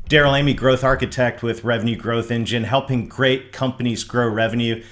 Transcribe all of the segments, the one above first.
Daryl Amy, growth architect with Revenue Growth Engine, helping great companies grow revenue.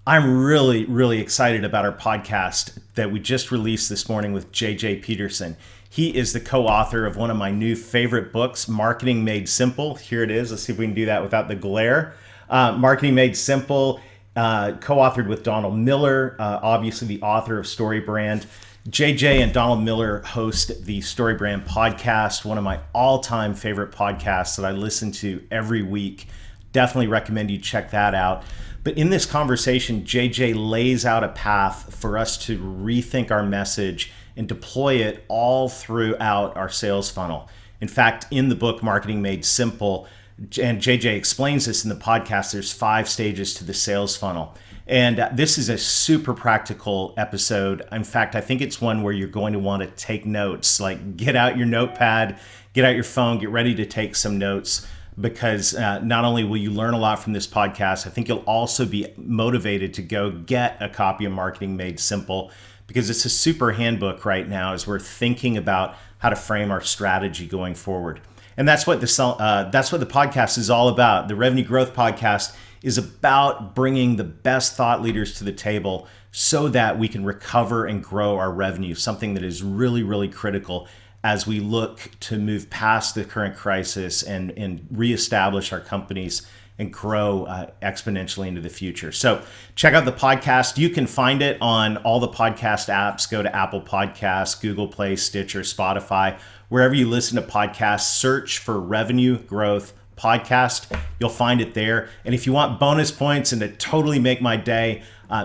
I'm really excited about our podcast that we just released this morning with Peterson. He is the co-author of one of my new favorite books, Marketing Made Simple. Here it is. Let's see if we can do that without the glare. Marketing Made Simple, co-authored with Donald Miller, obviously the author of StoryBrand. JJ and Donald Miller host the StoryBrand podcast, one of my all-time favorite podcasts that I listen to every week. Definitely recommend you check that out. But in this conversation, JJ lays out a path for us to rethink our message and deploy it all throughout our sales funnel. In fact, in the book, Marketing Made Simple, and JJ explains this in the podcast, there's 5 stages to the sales funnel. And this is a super practical episode. In fact, I think it's one where you're going to want to take notes, like get out your notepad, get out your phone, get ready to take some notes, because not only will you learn a lot from this podcast, I think you'll also be motivated to go get a copy of Marketing Made Simple, because it's a super handbook right now as we're thinking about how to frame our strategy going forward. And that's what the podcast is all about. The Revenue Growth Podcast is about bringing the best thought leaders to the table so that we can recover and grow our revenue, something that is really critical as we look to move past the current crisis and reestablish our companies and grow exponentially into the future. So check out the podcast. You can find it on all the podcast apps. Go to Apple Podcasts, Google Play, Stitcher, Spotify, wherever you listen to podcasts. Search for Revenue Growth Podcast. You'll find it there. And if you want bonus points and to totally make my day,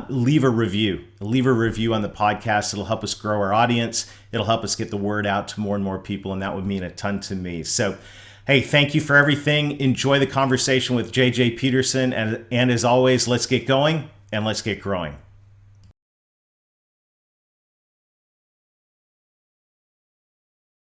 leave a review. Leave a review on the podcast. It'll help us grow our audience. It'll help us get the word out to more and more people, and that would mean a ton to me. So, hey, thank you for everything. Enjoy the conversation with JJ Peterson. And as always, let's get going and let's get growing.